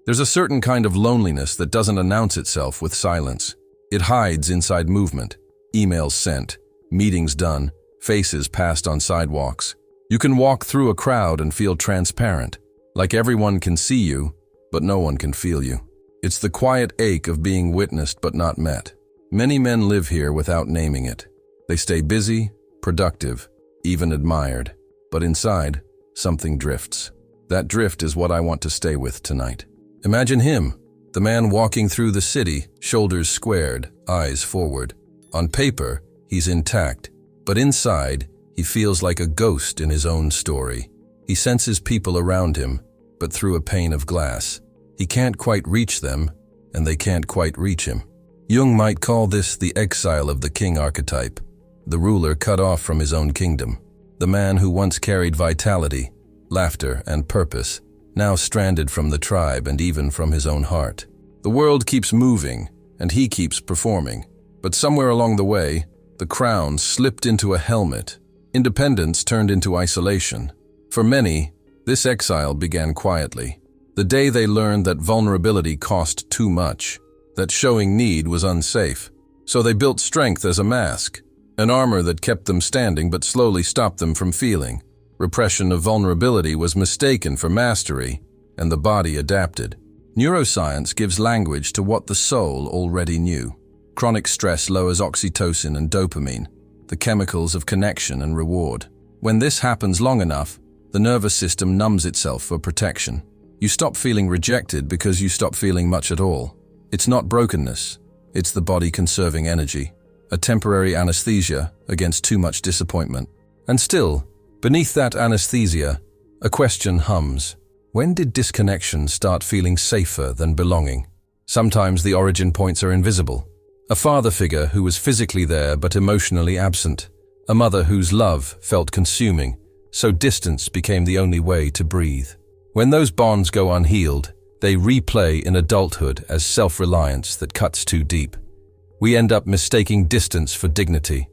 There's a certain kind of loneliness that doesn't announce itself with silence. It hides inside movement, emails sent, meetings done, faces passed on sidewalks. You can walk through a crowd and feel transparent, like everyone can see you, but no one can feel you. It's the quiet ache of being witnessed but not met. Many men live here without naming it. They stay busy, productive, even admired. But inside, something drifts. That drift is what I want to stay with tonight. Imagine him, the man walking through the city, shoulders squared, eyes forward. On paper, he's intact, but inside, he feels like a ghost in his own story. He senses people around him, but through a pane of glass. He can't quite reach them, and they can't quite reach him. Jung might call this the exile of the king archetype, the ruler cut off from his own kingdom, the man who once carried vitality, laughter, and purpose, now stranded from the tribe and even from his own heart. The world keeps moving, and he keeps performing. But somewhere along the way, the crown slipped into a helmet. Independence turned into isolation. For many, this exile began quietly. The day they learned that vulnerability cost too much, that showing need was unsafe. So they built strength as a mask, an armor that kept them standing but slowly stopped them from feeling. Repression of vulnerability was mistaken for mastery, and the body adapted. Neuroscience gives language to what the soul already knew. Chronic stress lowers oxytocin and dopamine, the chemicals of connection and reward. When this happens long enough, the nervous system numbs itself for protection. You stop feeling rejected because you stop feeling much at all. It's not brokenness, it's the body conserving energy, a temporary anesthesia against too much disappointment. And still, beneath that anesthesia, a question hums. When did disconnection start feeling safer than belonging? Sometimes the origin points are invisible. A father figure who was physically there but emotionally absent. A mother whose love felt consuming, so distance became the only way to breathe. When those bonds go unhealed, they replay in adulthood as self-reliance that cuts too deep. We end up mistaking distance for dignity.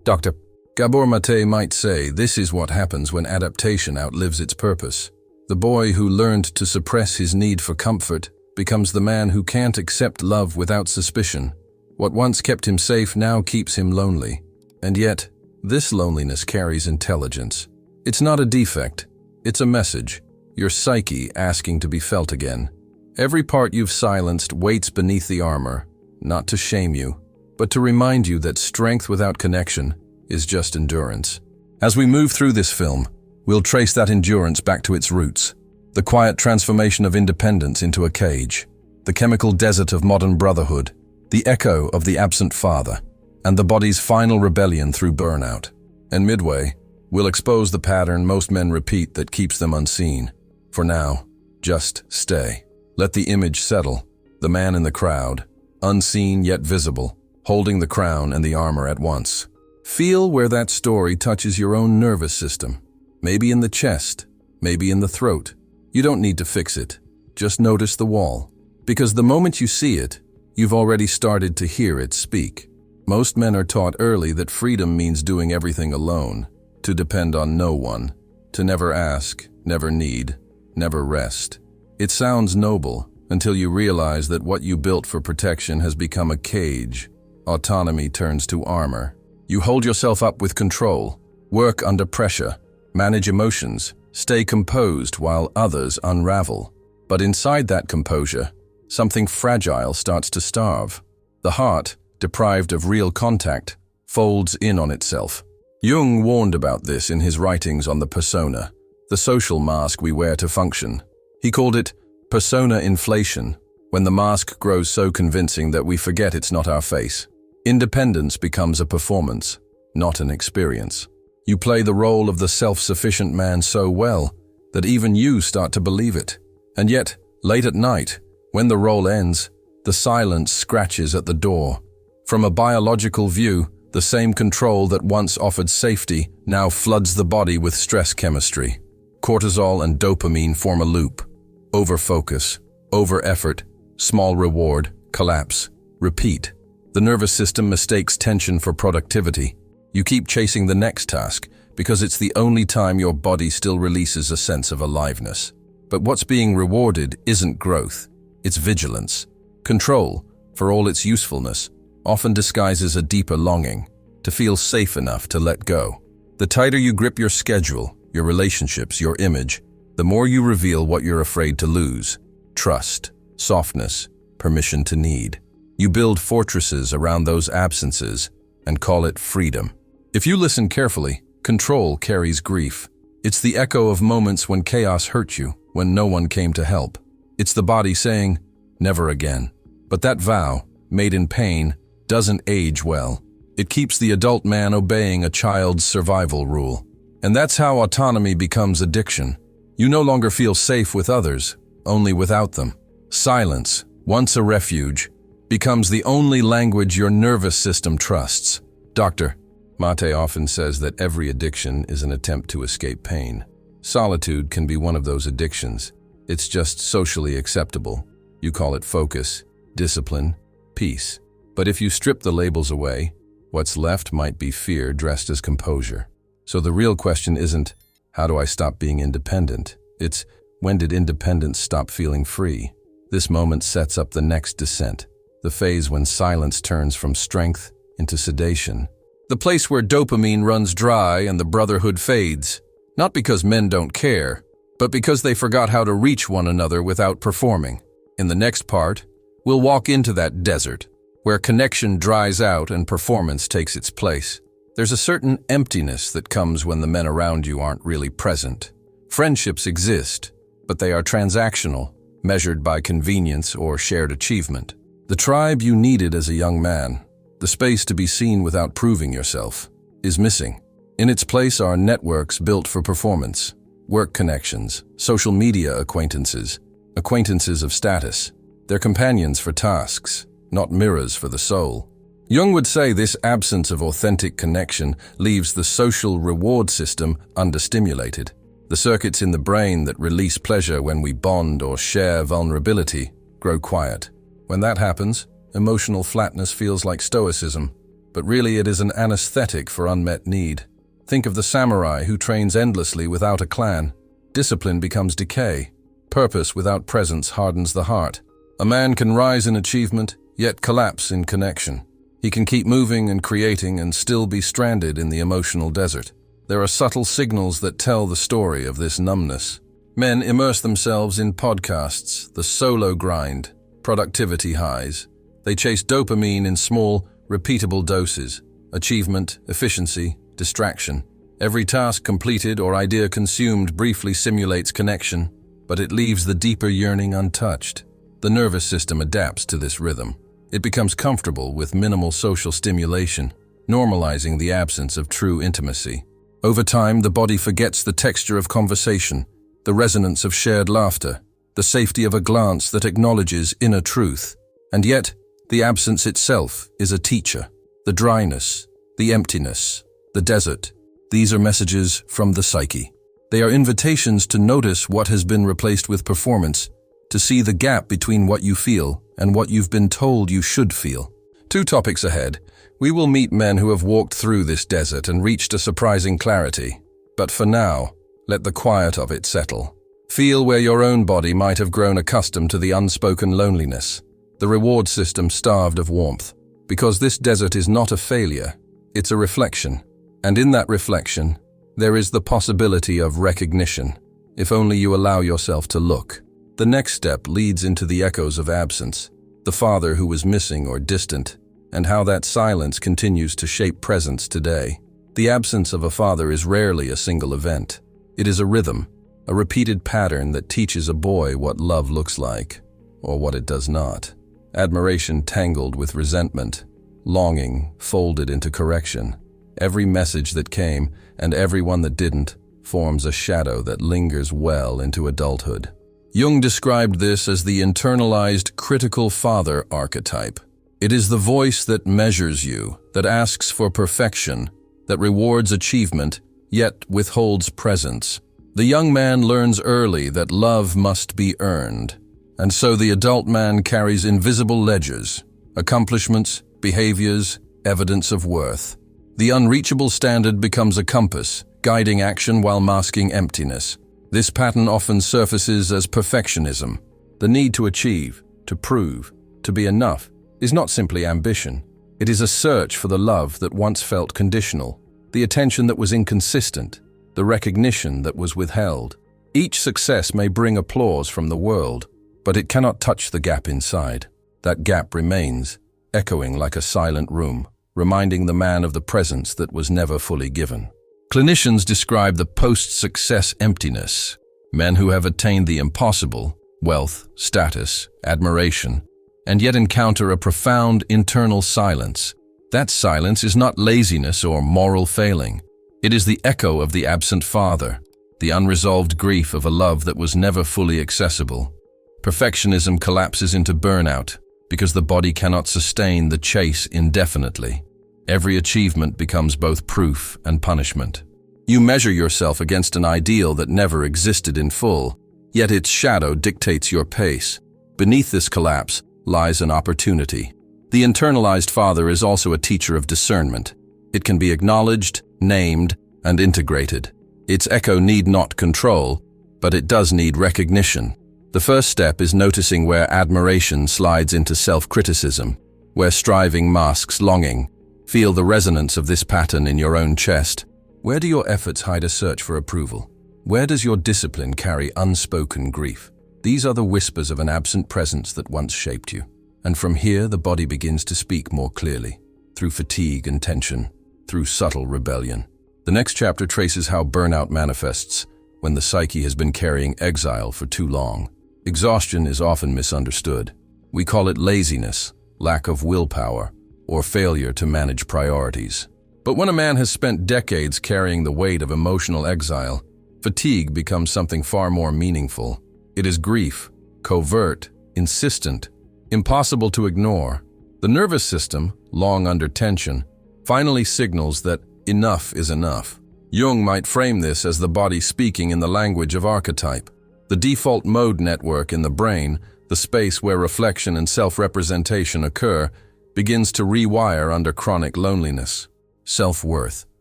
Dr. Gabor Mate might say this is what happens when adaptation outlives its purpose. The boy who learned to suppress his need for comfort becomes the man who can't accept love without suspicion. What once kept him safe now keeps him lonely. And yet, this loneliness carries intelligence. It's not a defect, it's a message, your psyche asking to be felt again. Every part you've silenced waits beneath the armor, not to shame you, but to remind you that strength without connection is just endurance. As we move through this film, we'll trace that endurance back to its roots, the quiet transformation of independence into a cage, the chemical desert of modern brotherhood, the echo of the absent father, and the body's final rebellion through burnout. And midway, we'll expose the pattern most men repeat that keeps them unseen. For now, just stay. Let the image settle, the man in the crowd, unseen yet visible, holding the crown and the armor at once. Feel where that story touches your own nervous system. Maybe in the chest, maybe in the throat. You don't need to fix it. Just notice the wall. Because the moment you see it, you've already started to hear it speak. Most men are taught early that freedom means doing everything alone, to depend on no one, to never ask, never need, never rest. It sounds noble until you realize that what you built for protection has become a cage. Autonomy turns to armor. You hold yourself up with control, work under pressure, manage emotions, stay composed while others unravel. But inside that composure, something fragile starts to starve. The heart, deprived of real contact, folds in on itself. Jung warned about this in his writings on the persona, the social mask we wear to function. He called it persona inflation, when the mask grows so convincing that we forget it's not our face. Independence becomes a performance, not an experience. You play the role of the self-sufficient man so well that even you start to believe it. And yet, late at night, when the role ends, the silence scratches at the door. From a biological view, the same control that once offered safety now floods the body with stress chemistry. Cortisol and dopamine form a loop. Over-focus, over-effort, small reward, collapse, repeat. The nervous system mistakes tension for productivity. You keep chasing the next task because it's the only time your body still releases a sense of aliveness. But what's being rewarded isn't growth, It's vigilance. Control, for all its usefulness, often disguises a deeper longing to feel safe enough to let go. The tighter you grip your schedule, your relationships, your image, the more you reveal what you're afraid to lose: trust, softness, permission to need. You build fortresses around those absences and call it freedom. If you listen carefully, control carries grief. It's the echo of moments when chaos hurt you, when no one came to help. It's the body saying, never again. But that vow, made in pain, doesn't age well. It keeps the adult man obeying a child's survival rule. And that's how autonomy becomes addiction. You no longer feel safe with others, only without them. Silence, once a refuge, becomes the only language your nervous system trusts. Dr. Mate often says that every addiction is an attempt to escape pain. Solitude can be one of those addictions. It's just socially acceptable. You call it focus, discipline, peace. But if you strip the labels away, what's left might be fear dressed as composure. So the real question isn't, how do I stop being independent? It's, when did independence stop feeling free? This moment sets up the next descent, the phase when silence turns from strength into sedation. The place where dopamine runs dry and the brotherhood fades. Not because men don't care, but because they forgot how to reach one another without performing. In the next part, we'll walk into that desert, where connection dries out and performance takes its place. There's a certain emptiness that comes when the men around you aren't really present. Friendships exist, but they are transactional, measured by convenience or shared achievement. The tribe you needed as a young man, the space to be seen without proving yourself, is missing. In its place are networks built for performance, work connections, social media acquaintances, acquaintances of status. They're companions for tasks, not mirrors for the soul. Jung would say this absence of authentic connection leaves the social reward system understimulated. The circuits in the brain that release pleasure when we bond or share vulnerability grow quiet. When that happens, emotional flatness feels like stoicism, but really it is an anesthetic for unmet need. Think of the samurai who trains endlessly without a clan. Discipline becomes decay. Purpose without presence hardens the heart. A man can rise in achievement, yet collapse in connection. He can keep moving and creating and still be stranded in the emotional desert. There are subtle signals that tell the story of this numbness. Men immerse themselves in podcasts, the solo grind, productivity highs. They chase dopamine in small, repeatable doses. Achievement, efficiency, distraction. Every task completed or idea consumed briefly simulates connection, but it leaves the deeper yearning untouched. The nervous system adapts to this rhythm. It becomes comfortable with minimal social stimulation, normalizing the absence of true intimacy. Over time, the body forgets the texture of conversation, the resonance of shared laughter, the safety of a glance that acknowledges inner truth. And yet, the absence itself is a teacher. The dryness, the emptiness, the desert, these are messages from the psyche. They are invitations to notice what has been replaced with performance, to see the gap between what you feel and what you've been told you should feel. 2 topics ahead, we will meet men who have walked through this desert and reached a surprising clarity. But for now, let the quiet of it settle. Feel where your own body might have grown accustomed to the unspoken loneliness, the reward system starved of warmth. Because this desert is not a failure, it's a reflection. And in that reflection, there is the possibility of recognition, if only you allow yourself to look. The next step leads into the echoes of absence, the father who was missing or distant, and how that silence continues to shape presence today. The absence of a father is rarely a single event. It is a rhythm, a repeated pattern that teaches a boy what love looks like, or what it does not. Admiration tangled with resentment, longing folded into correction. Every message that came, and every one that didn't, forms a shadow that lingers well into adulthood. Jung described this as the internalized critical father archetype. It is the voice that measures you, that asks for perfection, that rewards achievement, yet withholds presence. The young man learns early that love must be earned, and so the adult man carries invisible ledgers, accomplishments, behaviors, evidence of worth. The unreachable standard becomes a compass, guiding action while masking emptiness. This pattern often surfaces as perfectionism, the need to achieve, to prove, to be enough, is not simply ambition. It is a search for the love that once felt conditional, the attention that was inconsistent, the recognition that was withheld. Each success may bring applause from the world, but it cannot touch the gap inside. That gap remains, echoing like a silent room, reminding the man of the presence that was never fully given. Clinicians describe the post-success emptiness. Men who have attained the impossible, wealth, status, admiration, and yet encounter a profound internal silence. That silence is not laziness or moral failing. It is the echo of the absent father, the unresolved grief of a love that was never fully accessible. Perfectionism collapses into burnout because the body cannot sustain the chase indefinitely. Every achievement becomes both proof and punishment. You measure yourself against an ideal that never existed in full, yet its shadow dictates your pace. Beneath this collapse lies an opportunity. The internalized father is also a teacher of discernment. It can be acknowledged, named, and integrated. Its echo need not control, but it does need recognition. The first step is noticing where admiration slides into self-criticism, where striving masks longing. Feel the resonance of this pattern in your own chest. Where do your efforts hide a search for approval? Where does your discipline carry unspoken grief? These are the whispers of an absent presence that once shaped you. And from here, the body begins to speak more clearly, through fatigue and tension, through subtle rebellion. The next chapter traces how burnout manifests when the psyche has been carrying exile for too long. Exhaustion is often misunderstood. We call it laziness, lack of willpower, or failure to manage priorities. But when a man has spent decades carrying the weight of emotional exile, fatigue becomes something far more meaningful. It is grief, covert, insistent, impossible to ignore. The nervous system, long under tension, finally signals that enough is enough. Jung might frame this as the body speaking in the language of archetype. The default mode network in the brain, the space where reflection and self-representation occur, begins to rewire under chronic loneliness. Self-worth,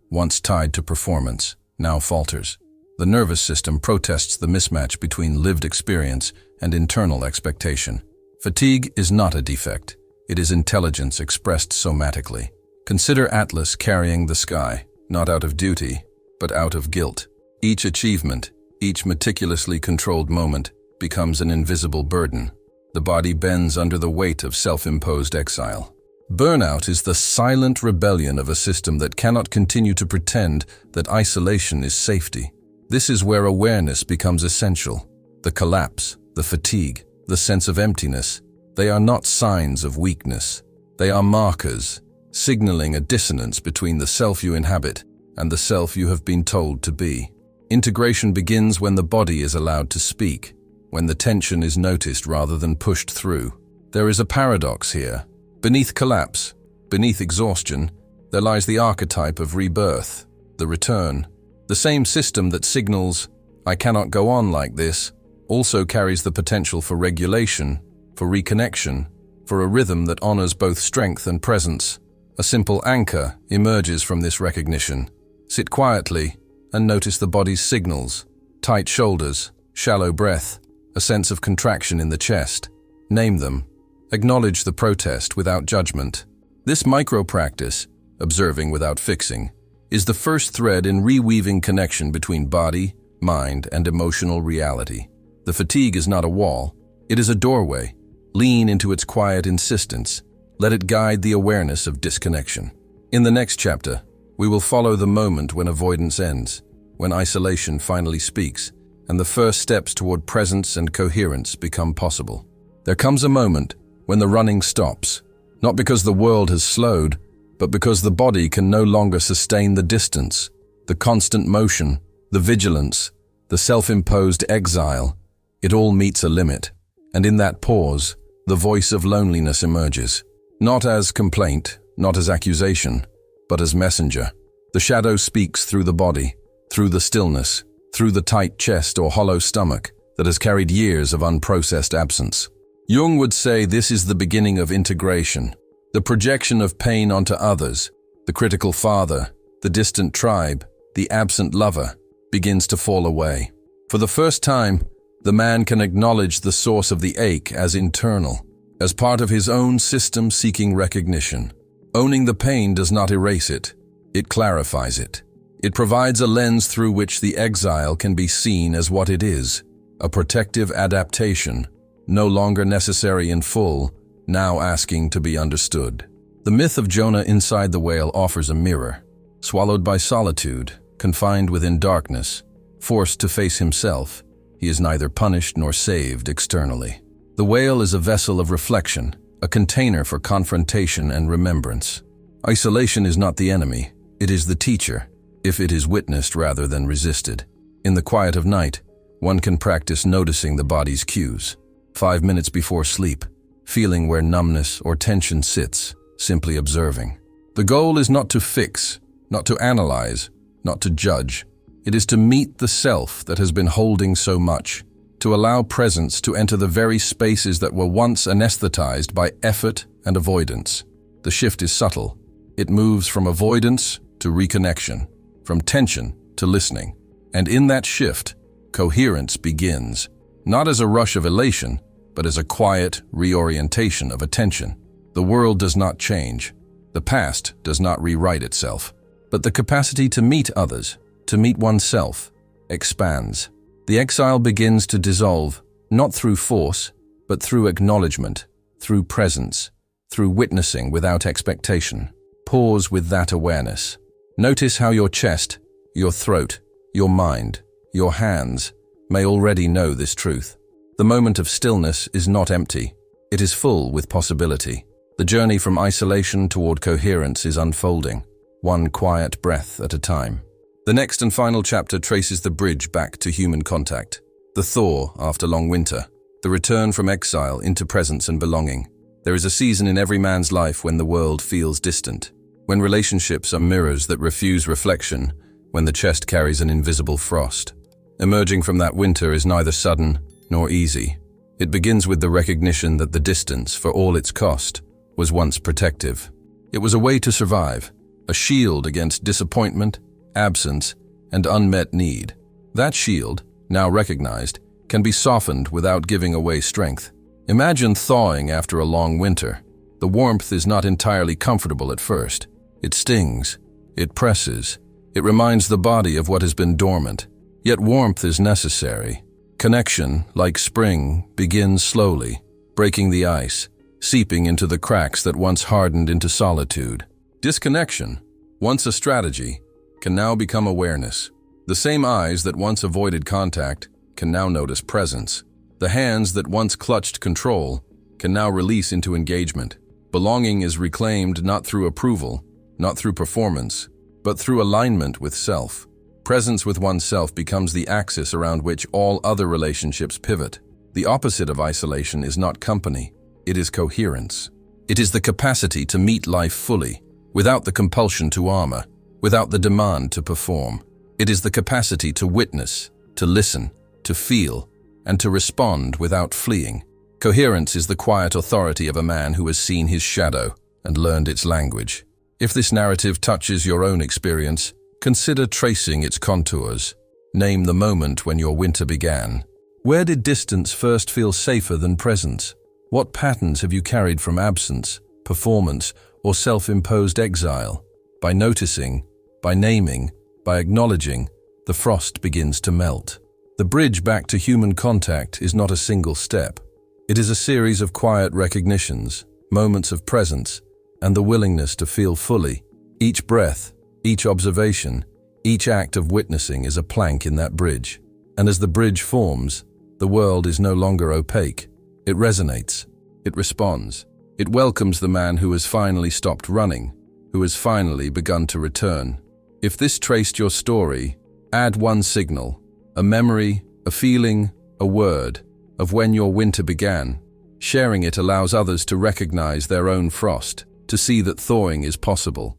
once tied to performance, now falters. The nervous system protests the mismatch between lived experience and internal expectation. Fatigue is not a defect. It is intelligence expressed somatically. Consider Atlas carrying the sky, not out of duty, but out of guilt. Each achievement, each meticulously controlled moment, becomes an invisible burden. The body bends under the weight of self-imposed exile. Burnout is the silent rebellion of a system that cannot continue to pretend that isolation is safety. This is where awareness becomes essential. The collapse, the fatigue, the sense of emptiness, they are not signs of weakness. They are markers, signaling a dissonance between the self you inhabit and the self you have been told to be. Integration begins when the body is allowed to speak, when the tension is noticed rather than pushed through. There is a paradox here. Beneath collapse, beneath exhaustion, there lies the archetype of rebirth, the return. The same system that signals, "I cannot go on like this," also carries the potential for regulation, for reconnection, for a rhythm that honors both strength and presence. A simple anchor emerges from this recognition. Sit quietly and notice the body's signals: tight shoulders, shallow breath, a sense of contraction in the chest. Name them. Acknowledge the protest without judgment. This micro-practice, observing without fixing, is the first thread in reweaving connection between body, mind, and emotional reality. The fatigue is not a wall. It is a doorway. Lean into its quiet insistence. Let it guide the awareness of disconnection. In the next chapter, we will follow the moment when avoidance ends, when isolation finally speaks, and the first steps toward presence and coherence become possible. There comes a moment when the running stops, not because the world has slowed, but because the body can no longer sustain the distance, the constant motion, the vigilance, the self-imposed exile. It all meets a limit, and in that pause, the voice of loneliness emerges, not as complaint, not as accusation, but as messenger. The shadow speaks through the body, through the stillness, through the tight chest or hollow stomach that has carried years of unprocessed absence. Jung would say this is the beginning of integration, the projection of pain onto others. The critical father, the distant tribe, the absent lover begins to fall away. For the first time, the man can acknowledge the source of the ache as internal. as part of his own system seeking recognition. Owning the pain does not erase it, it clarifies it. It provides a lens through which the exile can be seen as what it is, a protective adaptation, no longer necessary in full, now asking to be understood. The myth of Jonah inside the whale offers a mirror. Swallowed by solitude, confined within darkness, forced to face himself, he is neither punished nor saved externally. The whale is a vessel of reflection, a container for confrontation and remembrance. Isolation is not the enemy, it is the teacher, if it is witnessed rather than resisted. In the quiet of night, one can practice noticing the body's cues. 5 minutes before sleep, feeling where numbness or tension sits, simply observing. The goal is not to fix, not to analyze, not to judge. It is to meet the self that has been holding so much, to allow presence to enter the very spaces that were once anesthetized by effort and avoidance. The shift is subtle. It moves from avoidance to reconnection, from tension to listening. And in that shift, coherence begins, not as a rush of elation, but as a quiet reorientation of attention. The world does not change. The past does not rewrite itself. But the capacity to meet others, to meet oneself, expands. The exile begins to dissolve, not through force, but through acknowledgement, through presence, through witnessing without expectation. Pause with that awareness. Notice how your chest, your throat, your mind, your hands may already know this truth. The moment of stillness is not empty. It is full with possibility. The journey from isolation toward coherence is unfolding, one quiet breath at a time. The next and final chapter traces the bridge back to human contact, the thaw after long winter, the return from exile into presence and belonging. There is a season in every man's life when the world feels distant, when relationships are mirrors that refuse reflection, when the chest carries an invisible frost. Emerging from that winter is neither sudden nor easy. It begins with the recognition that the distance, for all its cost, was once protective. It was a way to survive, a shield against disappointment, absence, and unmet need. That shield, now recognized, can be softened without giving away strength. Imagine thawing after a long winter. The warmth is not entirely comfortable at first. It stings, it presses, it reminds the body of what has been dormant. Yet warmth is necessary. Connection, like spring, begins slowly, breaking the ice, seeping into the cracks that once hardened into solitude. Disconnection, once a strategy, can now become awareness. The same eyes that once avoided contact can now notice presence. The hands that once clutched control can now release into engagement. Belonging is reclaimed not through approval, not through performance, but through alignment with self. Presence with oneself becomes the axis around which all other relationships pivot. The opposite of isolation is not company, it is coherence. It is the capacity to meet life fully, without the compulsion to armor, without the demand to perform. It is the capacity to witness, to listen, to feel, and to respond without fleeing. Coherence is the quiet authority of a man who has seen his shadow and learned its language. If this narrative touches your own experience, consider tracing its contours. Name the moment when your winter began. Where did distance first feel safer than presence? What patterns have you carried from absence, performance, or self-imposed exile? By noticing, by naming, by acknowledging, the frost begins to melt. The bridge back to human contact is not a single step. It is a series of quiet recognitions, moments of presence, and the willingness to feel fully. Each breath, each observation, each act of witnessing is a plank in that bridge. And as the bridge forms, the world is no longer opaque. It resonates. It responds. It welcomes the man who has finally stopped running, who has finally begun to return. If this traced your story, add one signal, a memory, a feeling, a word, of when your winter began. Sharing it allows others to recognize their own frost, to see that thawing is possible.